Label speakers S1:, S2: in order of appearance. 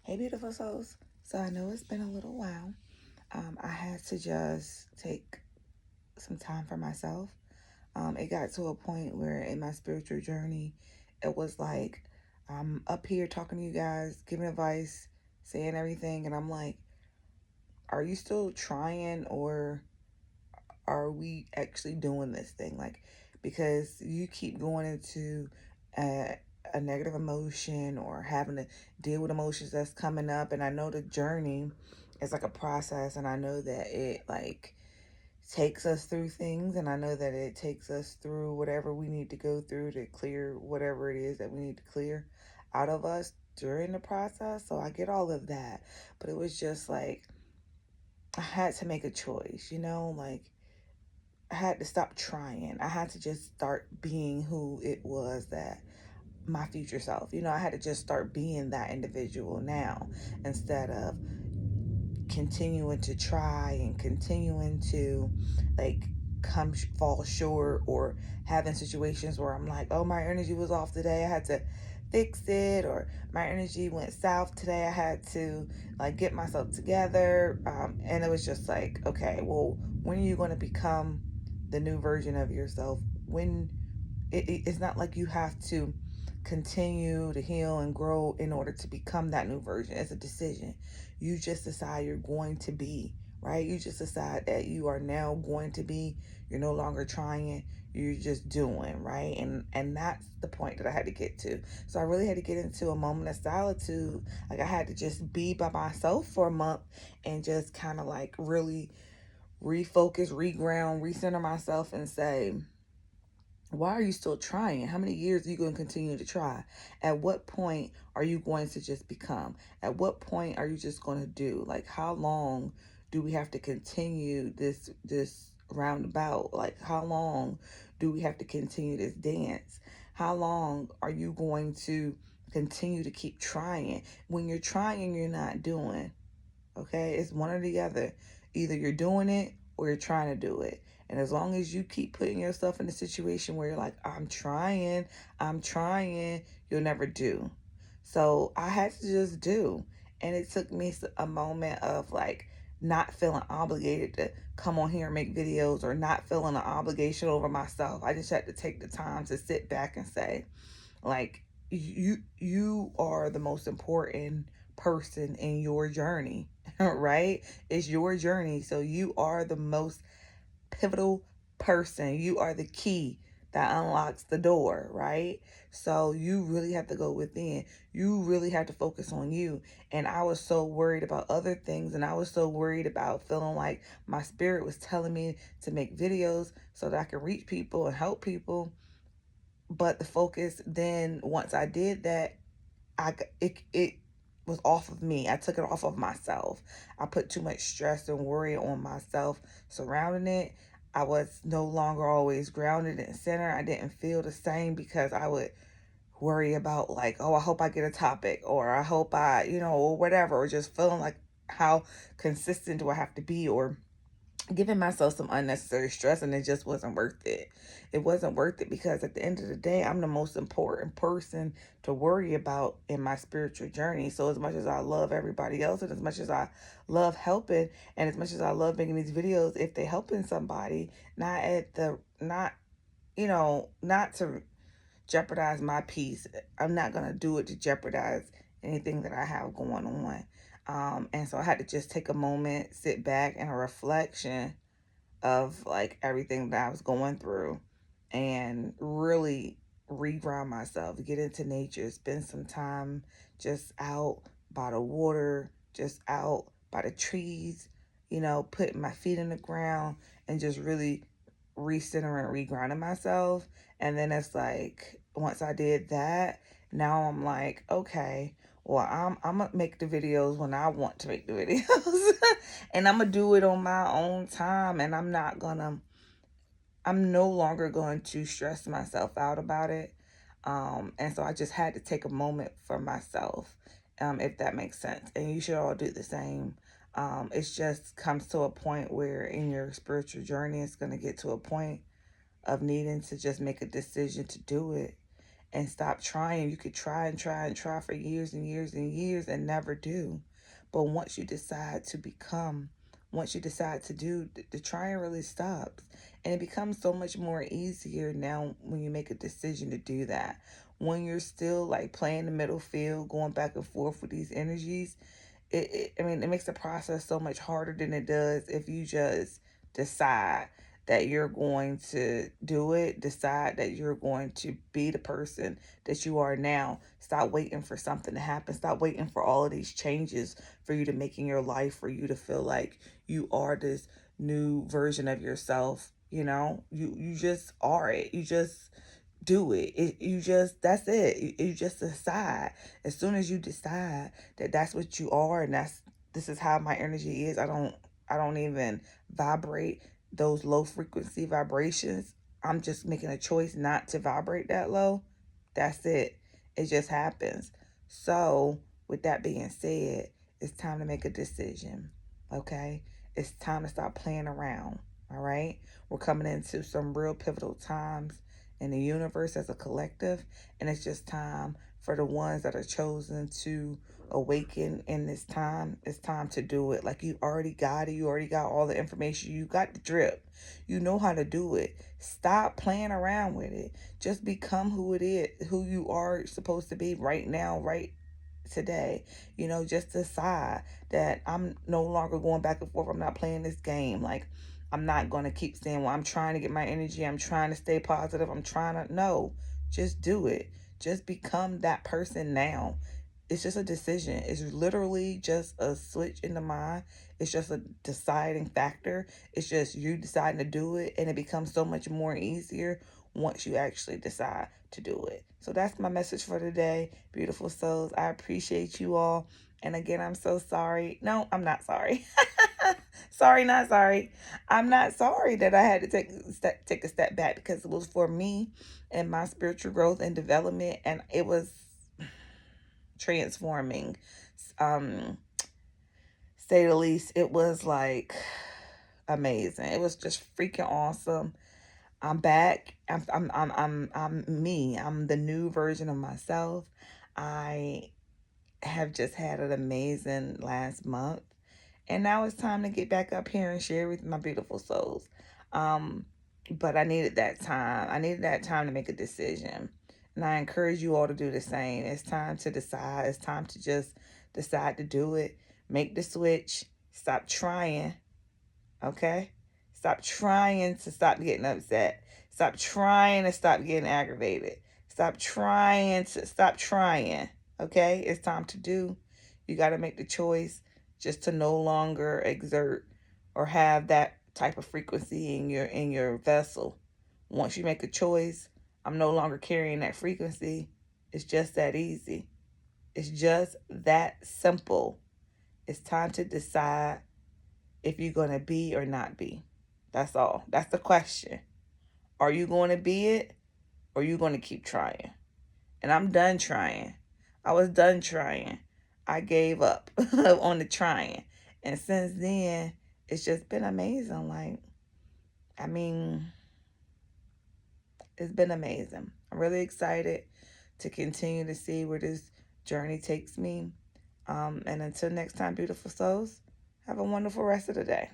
S1: Hey, beautiful souls. So I know it's been a little while. I had to just take some time for myself. It got to a point where in my spiritual journey, it was like I'm up here talking to you guys, giving advice, saying everything, and I'm like, are you still trying or are we actually doing this thing? Like, because you keep going into a negative emotion or having to deal with emotions that's coming up. And I know the journey is like a process, and I know that it like takes us through things, and I know that it takes us through whatever we need to go through to clear whatever it is that we need to clear out of us during the process. So I get all of that, but it was just like I had to make a choice, like I had to stop trying. I had to just start being who it was that my future self. I had to just start being that individual now instead of continuing to try and continuing to like fall short or having situations where I'm like, oh, my energy was off today. I had to fix it, or my energy went south today. I had to like get myself together. And it was just like, okay, well, when are you going to become the new version of yourself? When it's not like you have to continue to heal and grow in order to become that new version. It's a decision. You just decide you're going to be, right? You just decide that you are now going to be. You're no longer trying. You're just doing, right? And that's the point that I had to get to. So I really had to get into a moment of solitude. Like I had to just be by myself for a month and just kind of like really refocus, reground, recenter myself and say, why are you still trying? How many years are you going to continue to try? At what point are you going to just become? At what point are you just going to do? Like, how long do we have to continue this roundabout? Like, how long do we have to continue this dance? How long are you going to continue to keep trying? When you're trying, you're not doing. Okay, it's one or the other. Either you're doing it or you're trying to do it. And as long as you keep putting yourself in a situation where you're like, I'm trying, you'll never do. So I had to just do. And it took me a moment of like not feeling obligated to come on here and make videos, or not feeling an obligation over myself. I just had to take the time to sit back and say, like, you are the most important person in your journey, right? It's your journey. So you are the most pivotal person. You are the key that unlocks the door, right? So you really have to go within. You really have to focus on you. And I was so worried about other things, and I was so worried about feeling like my spirit was telling me to make videos so that I could reach people and help people. But the focus then, once I did that, it was off of me. I took it off of myself. I put too much stress and worry on myself surrounding it. I was no longer always grounded and centered. I didn't feel the same because I would worry about like, oh, I hope I get a topic, or I hope or whatever, or just feeling like how consistent do I have to be, or giving myself some unnecessary stress, and it just wasn't worth it. It wasn't worth it because at the end of the day, I'm the most important person to worry about in my spiritual journey. So as much as I love everybody else, and as much as I love helping, and as much as I love making these videos, if they're helping somebody, not to jeopardize my peace, I'm not going to do it to jeopardize anything that I have going on. And so I had to just take a moment, sit back, and a reflection of like everything that I was going through, and really reground myself, get into nature, spend some time just out by the water, just out by the trees, putting my feet in the ground and just really recentering, regrounding myself. And then it's like, once I did that, now I'm like, okay, well, I'm gonna make the videos when I want to make the videos, and I'm gonna do it on my own time, and I'm no longer going to stress myself out about it. And so I just had to take a moment for myself, if that makes sense. And you should all do the same. It just comes to a point where in your spiritual journey, it's going to get to a point of needing to just make a decision to do it. and stop trying. You could try and try and try for years and years and years and never do. But once you decide to become, once you decide to do, the trying really stops. And it becomes so much more easier now when you make a decision to do that. When you're still like playing the middle field, going back and forth with these energies, it makes the process so much harder than it does if you just decide that you're going to do it, decide that you're going to be the person that you are now. Stop waiting for something to happen. Stop waiting for all of these changes for you to make in your life, for you to feel like you are this new version of yourself. You just are it. You just do it. You just, that's it. You just decide. As soon as you decide that that's what you are, and this is how my energy is. I don't even vibrate those low frequency vibrations. I'm just making a choice not to vibrate that low. That's it. It just happens. So, with that being said, it's time to make a decision. Okay? It's time to stop playing around. All right? We're coming into some real pivotal times in the universe as a collective, and it's just time for the ones that are chosen to awaken in this time. It's time to do it. Like, you already got it. You already got all the information. You got the drip. You know how to do it. Stop playing around with it. Just become who it is, who you are supposed to be right now, right today. Just decide that I'm no longer going back and forth. I'm not playing this game. Like, I'm not going to keep saying, well, I'm trying to get my energy. I'm trying to stay positive. I'm trying to, no, just do it. Just become that person now. It's just a decision. It's literally just a switch in the mind. It's just a deciding factor. It's just you deciding to do it, and it becomes so much more easier once you actually decide to do it. So that's my message for today, beautiful souls. I appreciate you all. And again, I'm so sorry. No, I'm not sorry. Sorry, not sorry. I'm not sorry that I had to take a step back, because it was for me and my spiritual growth and development, and it was transforming. Um, say the least. It was like amazing. It was just freaking awesome. I'm back. I'm me. I'm the new version of myself. I have just had an amazing last month. And now it's time to get back up here and share with my beautiful souls. But I needed that time. I needed that time to make a decision. And I encourage you all to do the same. It's time to decide. It's time to just decide to do it. Make the switch. Stop trying. Okay? Stop trying to stop getting upset. Stop trying to stop getting aggravated. Stop trying to stop trying. Okay? It's time to do. You got to make the choice just to no longer exert or have that type of frequency in your vessel. Once you make a choice, I'm no longer carrying that frequency. It's just that easy. It's just that simple. It's time to decide if you're going to be or not be. That's all. That's the question. Are you going to be it, or are you going to keep trying? And I'm done trying. I was done trying. I gave up on the trying. And since then, it's just been amazing. Like, I mean, it's been amazing. I'm really excited to continue to see where this journey takes me. And until next time, beautiful souls, have a wonderful rest of the day.